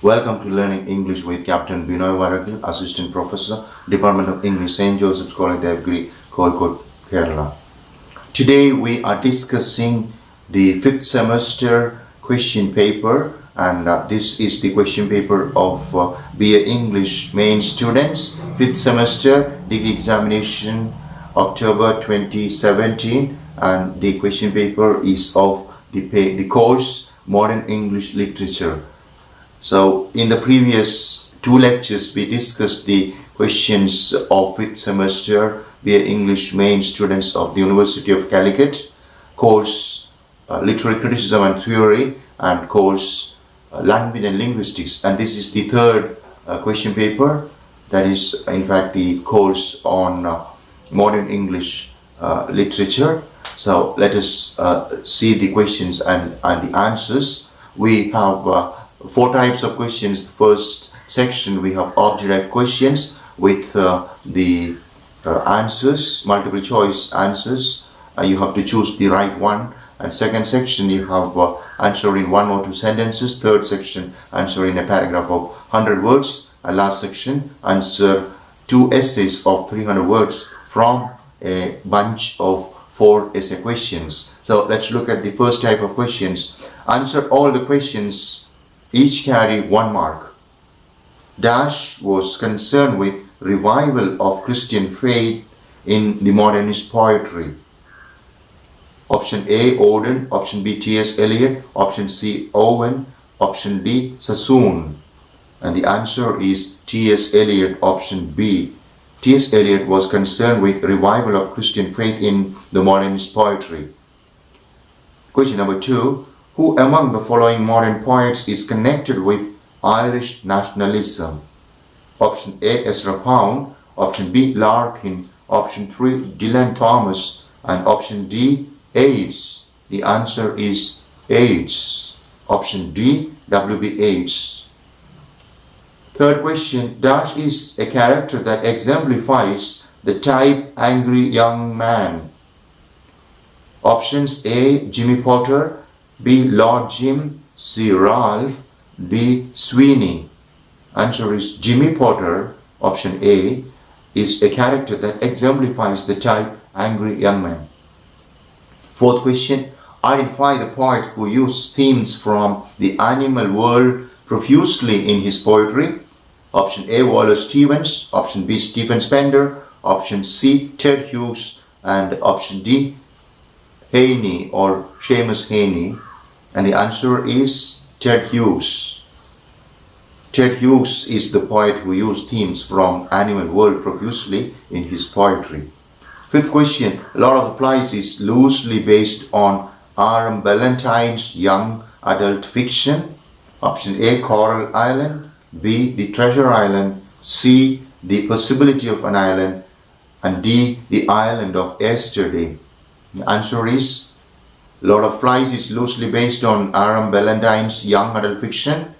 Welcome to Learning English with Captain Binoy Varakil, Assistant Professor, Department of English, St. Joseph's College, Devagiri, Calicut, Kerala. Today we are discussing the 5th semester question paper, and this is the question paper of BA English main students, 5th semester degree examination, October 2017, and the question paper is of the course Modern English Literature. So in the previous two lectures we discussed the questions of 5th semester BA English main students of the University of Calicut, course Literary Criticism and Theory, and course Language and Linguistics, and this is the third question paper, that is in fact the course on Modern English Literature. So let us see the questions and the answers. We have 4 types of questions. The first section we have object questions with the answers, multiple choice answers. You have to choose the right one. And second section you have answer in 1 or 2 sentences. Third section answer in a paragraph of 100 words. And last section answer 2 essays of 300 words from a bunch of 4 essay questions. So let's look at the first type of questions. Answer all the questions, each carry 1 mark. Dash was concerned with revival of Christian faith in the modernist poetry. Option A, Auden. Option B, T.S. Eliot. Option C, Owen. Option D, Sassoon. And the answer is T.S. Eliot, option B. T.S. Eliot was concerned with revival of Christian faith in the modernist poetry. Question number 2. Who among the following modern poets is connected with Irish nationalism? Option A, Ezra Pound. Option B, Larkin. Option 3, Dylan Thomas. And option D, Yeats. The answer is Yeats. Option D, W.B. Yeats. Third question. Dash is a character that exemplifies the type angry young man. Options A, Jimmy Potter. B, Lord Jim. C, Ralph. D, Sweeney. Answer is Jimmy Potter, option A, is a character that exemplifies the type angry young man. Fourth question. Identify the poet who used themes from the animal world profusely in his poetry. Option A, Wallace Stevens. Option B, Stephen Spender. Option C, Ted Hughes. And option D, Heaney or Seamus Heaney. And the answer is Ted Hughes. Ted Hughes is the poet who used themes from animal world profusely in his poetry. Fifth question. Lord of the Flies is loosely based on R.M. Ballantyne's young adult fiction. Option A, Coral Island. B, The Treasure Island. C, The Possibility of an Island. And D, The Island of Yesterday. The answer is Lord of Flies is loosely based on R.M. Ballantyne's young adult fiction.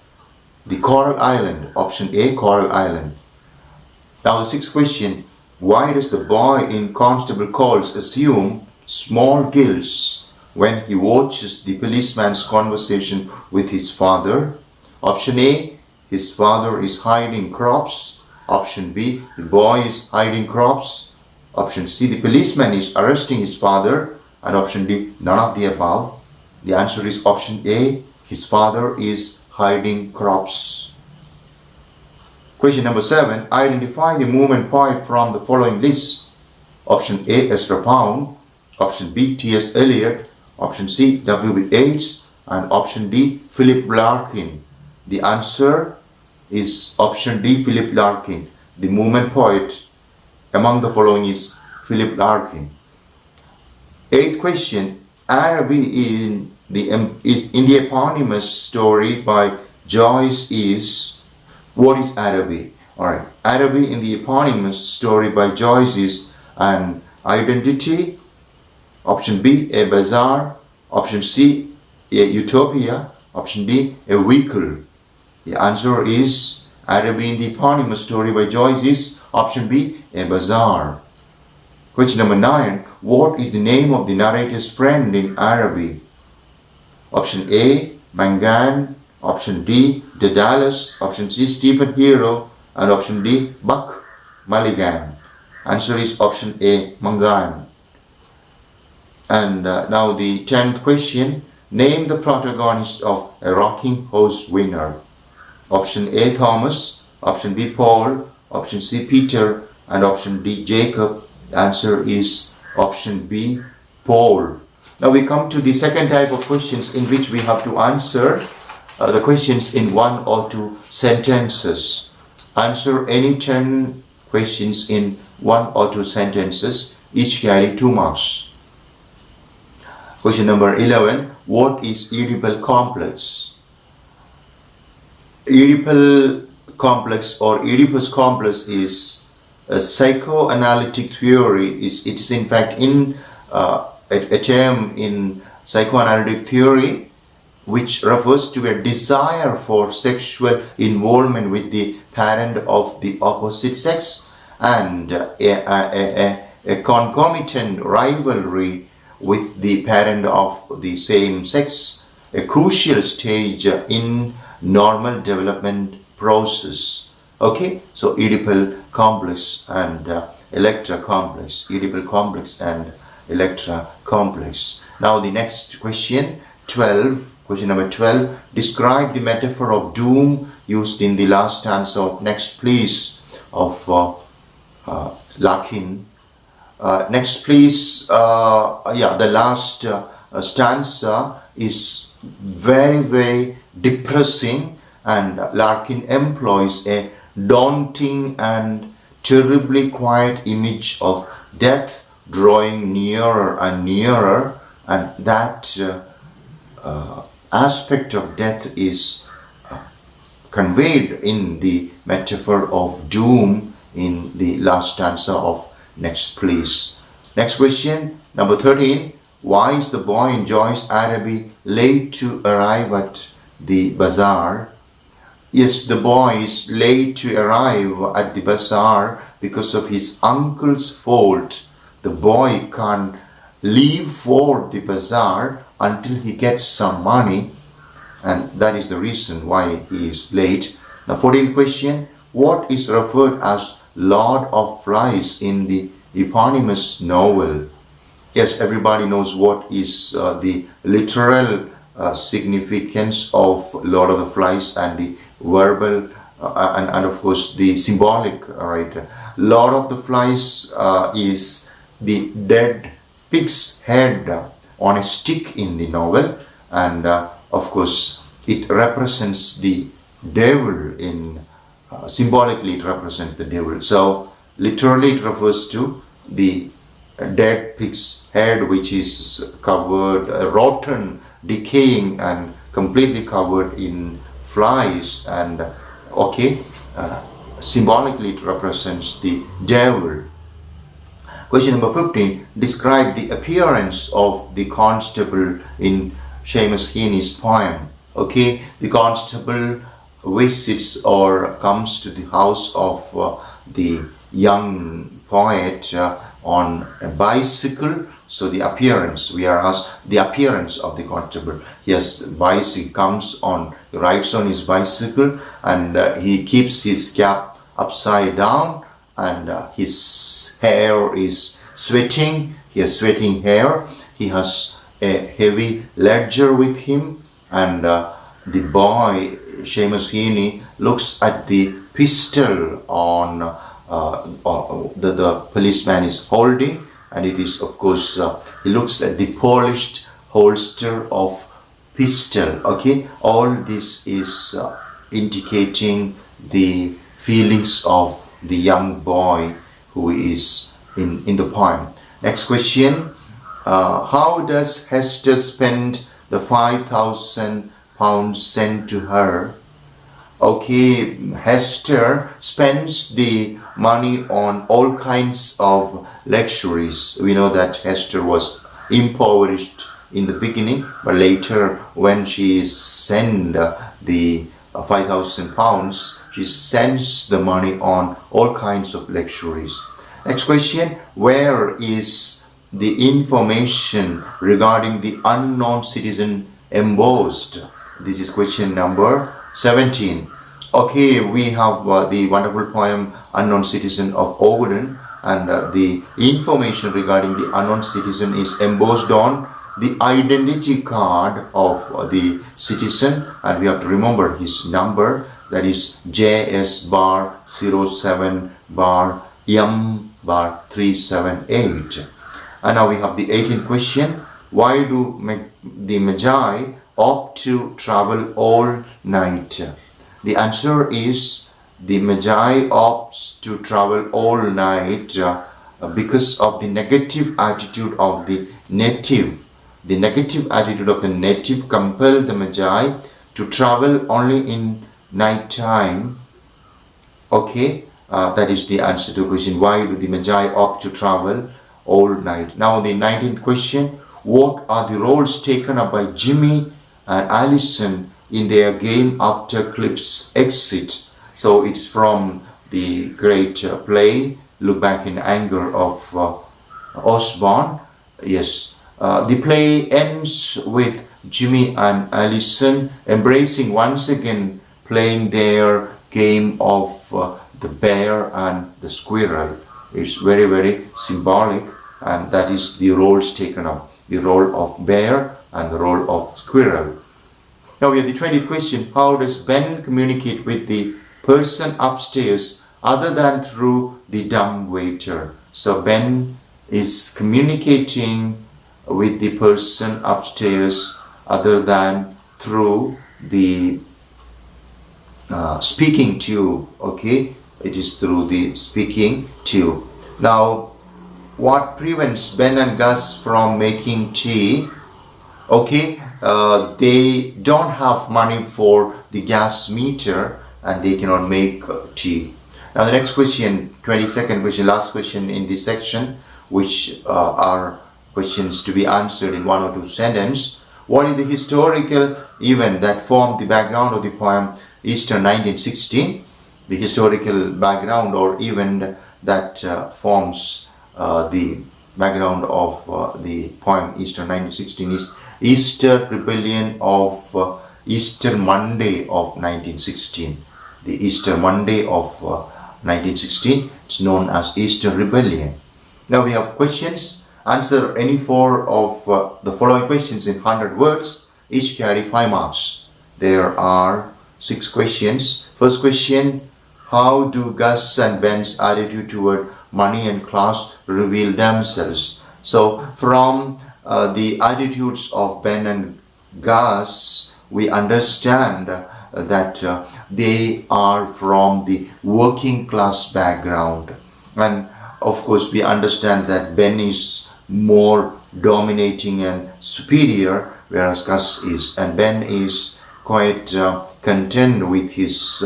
The Coral Island. Option A, Coral Island. Now the sixth question. Why does the boy in Constable calls assume small guilts when he watches the policeman's conversation with his father? Option A, his father is hiding crops. Option B, the boy is hiding crops. Option C, the policeman is arresting his father. And option D, none of the above. The answer is option A, his father is hiding crops. Question number 7. Identify the movement poet from the following list. Option A, Ezra Pound. Option B, T.S. Eliot. Option C, W.B. Yeats. And option D, Philip Larkin. The answer is option D, Philip Larkin. The movement poet among the following is Philip Larkin. Eighth question. Araby in the eponymous story by Joyce is. What is Araby? Alright. Araby in the eponymous story by Joyce is an identity. Option B, a bazaar. Option C, a utopia. Option D, a vehicle. The answer is Araby in the eponymous story by Joyce is option B, a bazaar. Question number 9. What is the name of the narrator's friend in Araby? Option A, Mangan. option D, Daedalus, option C, Stephen Hero, and option D, Buck Mulligan. Answer is option A, Mangan. And now the 10th question. Name the protagonist of A Rocking Horse Winner. Option A, Thomas, option B, Paul, option C, Peter, and option D, Jacob. The answer is option B, Paul. Now we come to the second type of questions in which we have to answer the questions in one or two sentences. Answer any 10 questions in one or two sentences, each carry 2 marks. Question number 11. What is Oedipal complex? Oedipal complex or Oedipus complex is a psychoanalytic theory. It is in fact a term in psychoanalytic theory which refers to a desire for sexual involvement with the parent of the opposite sex and a concomitant rivalry with the parent of the same sex, a crucial stage in normal development process. Okay, so Oedipal complex and Electra complex, Oedipal complex and Electra complex. Now the next question, 12. Question number 12. Describe the metaphor of doom used in the last stanza of Next Please of Larkin. Next Please, the last stanza is very, very depressing, and Larkin employs a daunting and terribly quiet image of death drawing nearer and nearer, and that aspect of death is conveyed in the metaphor of doom in the last stanza of Next Please. Next question, number 13. Why is the boy in Joyce Araby late to arrive at the bazaar? Yes, the boy is late to arrive at the bazaar because of his uncle's fault. The boy can't leave for the bazaar until he gets some money, and that is the reason why he is late. Now, 14th question. What is referred as Lord of Flies in the eponymous novel? Yes, everybody knows what is the literal significance of Lord of the Flies and the verbal and of course the symbolic, right? Lord of the Flies is the dead pig's head on a stick in the novel, and of course it represents the devil in symbolically it represents the devil. So literally it refers to the dead pig's head, which is covered, rotten, decaying and completely covered in flies, and symbolically it represents the devil. Question number 15. Describe the appearance of the constable in Seamus Heaney's poem. Okay, the constable visits or comes to the house of the young poet on a bicycle. So the appearance, we are asked the appearance of the constable. Yes, bicycle comes on, rides on his bicycle, and he keeps his cap upside down, and his hair is sweating. He has sweating hair. He has a heavy ledger with him, and the boy Seamus Heaney looks at the pistol on the policeman is holding, and it is of course he looks at the polished holster of pistol. Okay, all this is indicating the feelings of the young boy who is in the poem. Next question. How does Hester spend the £5,000 sent to her? Okay, Hester spends the money on all kinds of luxuries. We know that Hester was impoverished in the beginning, but later when she sent the £5,000, she sends the money on all kinds of luxuries. Next question. Where is the information regarding the unknown citizen embossed? This is question number 17. Okay, we have the wonderful poem Unknown Citizen of Overden, and the information regarding the unknown citizen is embossed on the identity card of the citizen, and we have to remember his number, that is JS bar 07 bar M bar 378. And now we have the 18th question. Why do the Magi opt to travel all night? The answer is the Magi opts to travel all night because of the negative attitude of the native. The negative attitude of the native compelled the Magi to travel only in night time. Okay, that is the answer to the question. Why do the Magi opt to travel all night? Now the 19th question. What are the roles taken up by Jimmy and Allison in their game after Cliff's exit? So it's from the great play Look Back in Anger of Osborne. Yes, the play ends with Jimmy and Allison embracing once again, playing their game of the bear and the squirrel. It's very, very symbolic, and that is the roles taken up. The role of bear and the role of squirrel. Now we have the 20th question. How does Ben communicate with the person upstairs other than through the dumb waiter? So Ben is communicating with the person upstairs other than through the speaking tube. Okay, it is through the speaking tube. Now, what prevents Ben and Gus from making tea? Okay, they don't have money for the gas meter and they cannot make tea. Now the next question, 22nd question, last question in this section, which are questions to be answered in one or two sentences. What is the historical event that formed the background of the poem Easter 1916? The historical background or event that forms the background of the poem Easter 1916 is Easter Rebellion of Easter Monday of 1916. The Easter Monday of 1916 is known as Easter Rebellion. Now we have questions. Answer any four of the following questions in 100 words. Each carry 5 marks. There are 6 questions. First question. How do Gus and Ben's attitude toward money and class reveal themselves? So from the attitudes of Ben and Gus, we understand that they are from the working class background, and of course we understand that Ben is more dominating and superior, whereas Gus is, and Ben is quite content with his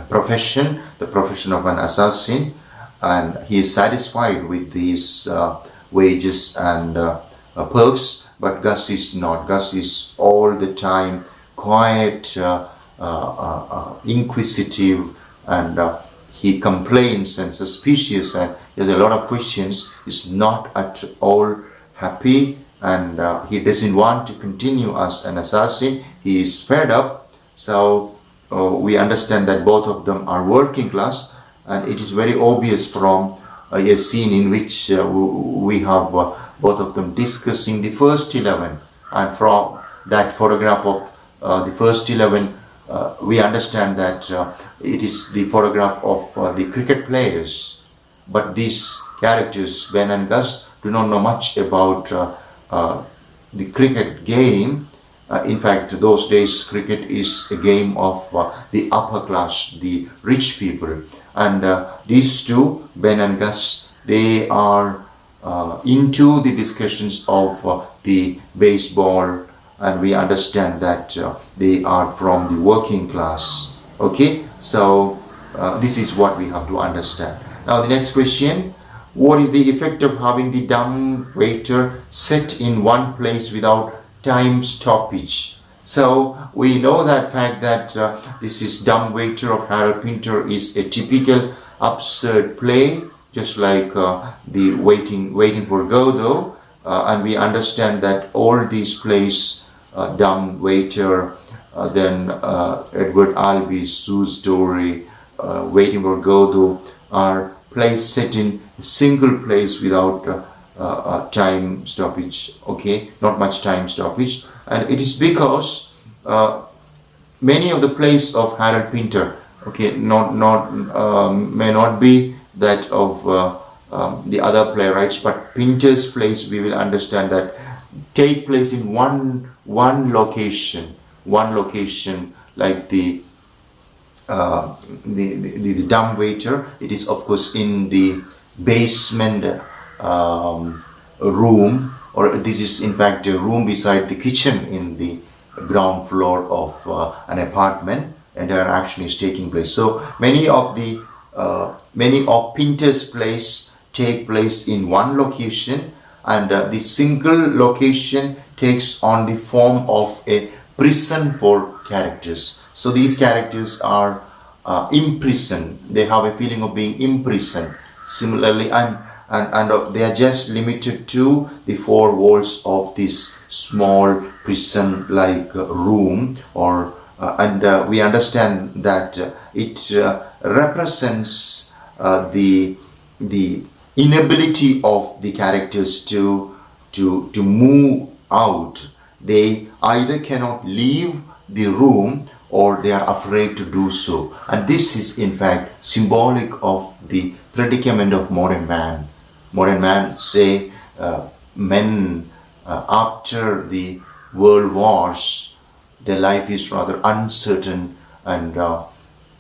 profession, the profession of an assassin, and he is satisfied with these wages and perks. But Gus is not. Gus is all the time quite inquisitive, and he complains and suspicious, and he has a lot of questions. He's not at all happy, and he doesn't want to continue as an assassin. He is fed up. So we understand that both of them are working class, and it is very obvious from a scene in which we have both of them discussing the first 11, and from that photograph of the first 11 we understand that it is the photograph of the cricket players, but these characters, Ben and Gus, do not know much about the cricket game. In fact, those days cricket is a game of the upper class, the rich people, and these two, Ben and Gus, they are into the discussions of the baseball, and we understand that they are from the working class. Okay, so this is what we have to understand. Now the next question. What is the effect of having the dumb waiter set in one place without time stoppage? So we know that fact that this is Dumb Waiter of Harold Pinter is a typical absurd play, just like the Waiting for Godot, and we understand that all these plays dumb waiter, then Edward Albee's Sue story, Waiting for Godot, are plays set in a single place without time stoppage. Okay, not much time stoppage, and it is because many of the plays of Harold Pinter, okay, may not be that of the other playwrights, but Pinter's plays, we will understand that take place in one location, like the dumb waiter. It is of course in the basement room, or this is in fact a room beside the kitchen in the ground floor of an apartment, and their action is taking place. So many of Pinter's plays take place in one location, and the single location takes on the form of a prison for characters. So these characters are imprisoned. They have a feeling of being imprisoned. Similarly, and they are just limited to the four walls of this small prison-like room, or and we understand that it represents the inability of the characters to move out. They either cannot leave the room or they are afraid to do so. And this is in fact symbolic of the predicament of modern man. Modern man, say, men after the world wars, their life is rather uncertain, and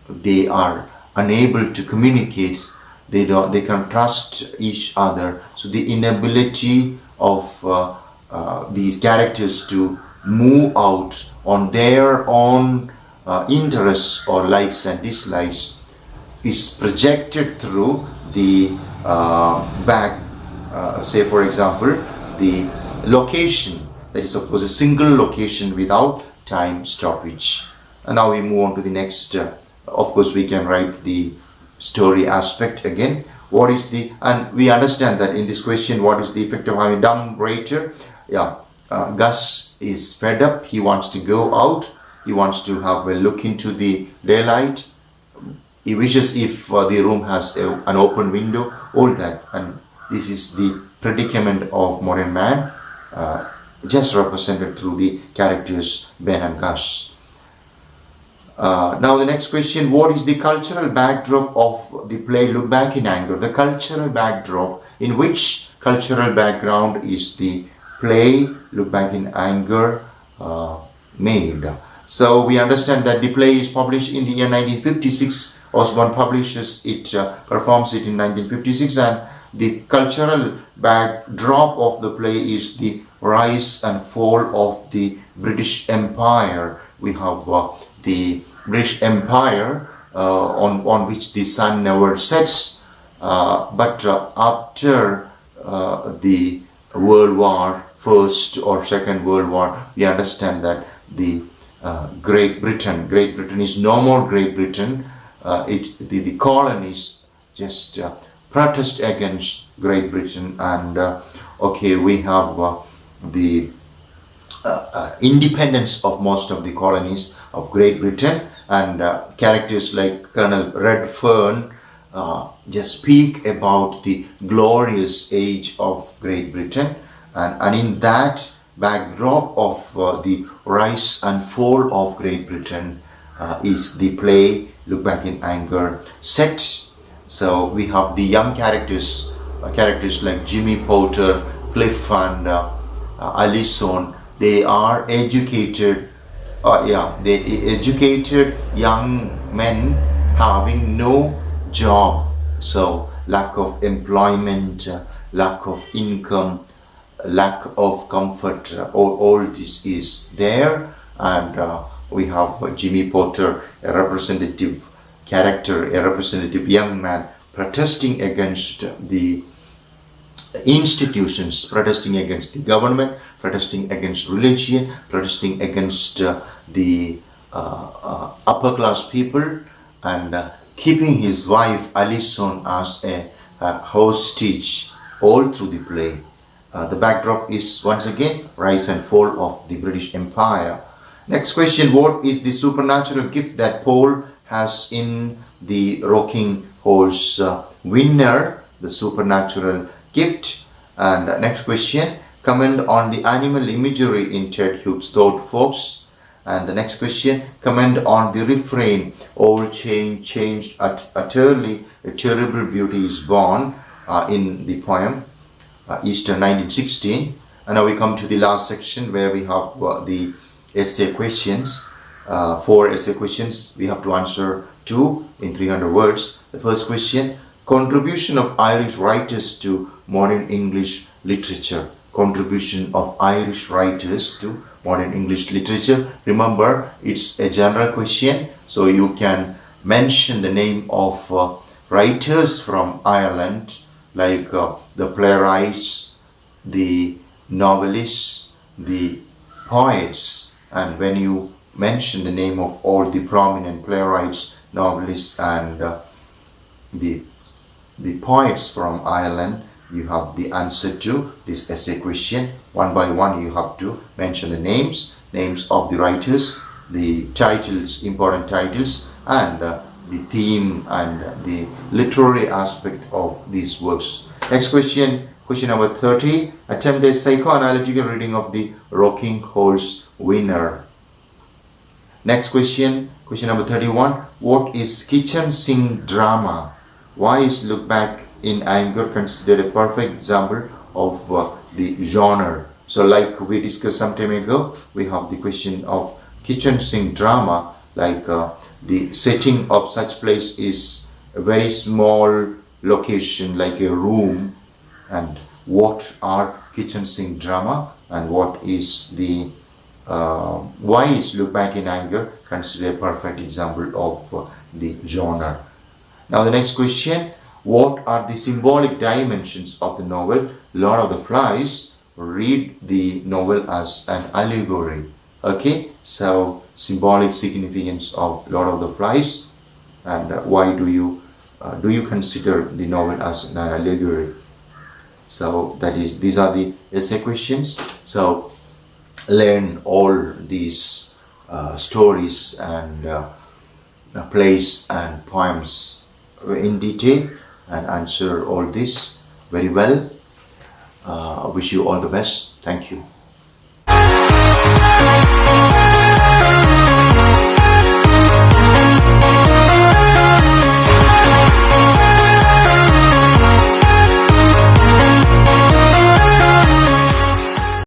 they are unable to communicate. They can trust each other. So the inability of these characters to move out on their own interests or likes and dislikes is projected through the back. Say for example, the location, that is of course a single location without time stoppage. And now we move on to the next. Of course we can write the story aspect again. What is the, and we understand that in this question, what is the effect of having dumb waiter? Yeah, Gus is fed up. He wants to go out. He wants to have a look into the daylight. He wishes if the room has an open window, all that. And this is the predicament of modern man, just represented through the characters Ben and Gus. Now the next question, what is the cultural backdrop of the play Look Back in Anger? The cultural backdrop, in which cultural background is the play Look Back in Anger made? So we understand that the play is published in the year 1956. Osborne publishes it, performs it in 1956, and the cultural backdrop of the play is the rise and fall of the British Empire. We have the British Empire on which the sun never sets, but after the World War, First or Second World War, we understand that the Great Britain is no more Great Britain. The colonies just protest against Great Britain, and okay, we have the independence of most of the colonies of Great Britain, and characters like Colonel Redfern just speak about the glorious age of Great Britain, and in that backdrop of the rise and fall of Great Britain is the play Look Back in Anger set. So we have the young characters like Jimmy Porter, Cliff, and Allison. They are educated, educated young men having no job. So lack of employment, lack of income, lack of comfort, all this is there. And we have Jimmy Porter, a representative character, a representative young man, protesting against the institutions, protesting against the government, protesting against religion, protesting against the upper class people, and keeping his wife Allison as a hostage all through the play. The backdrop is once again rise and fall of the British Empire. Next question, what is the supernatural gift that Paul has in the rocking horse winner? The supernatural gift. And next question, comment on the animal imagery in Ted Hughes' Thought Fox. And the next question, comment on the refrain, all changed utterly, a terrible beauty is born, in the poem Easter 1916. And now we come to the last section where we have the essay questions. 4 essay questions. We have to answer 2 in 300 words. The first question, contribution of Irish writers to modern English literature. Contribution of Irish writers to modern English literature. Remember, it's a general question, so you can mention the name of writers from Ireland, like the playwrights, the novelists, the poets. And when you mention the name of all the prominent playwrights, novelists, and the poets from Ireland, you have the answer to this essay question. One by one, you have to mention the names of the writers, the titles, important titles, and the theme and the literary aspect of these works. Next question, question number 30. Attempt a psychoanalytical reading of the Rocking Horse Winner. Next question, question number 31. What is kitchen sink drama? Why is Look Back in Anger considered a perfect example of the genre? So like we discussed some time ago, we have the question of kitchen sink drama, like the setting of such place is a very small location, like a room. And what are kitchen sink drama, and what is the why is Look Back in Anger considered a perfect example of the genre? Now the next question, what are the symbolic dimensions of the novel Lord of the Flies? Read the novel as an allegory. Okay, so symbolic significance of Lord of the Flies, and why do you consider the novel as an allegory? So these are the essay questions. So learn all these stories and plays and poems in detail and answer all this very well. Wish you all the best. Thank you.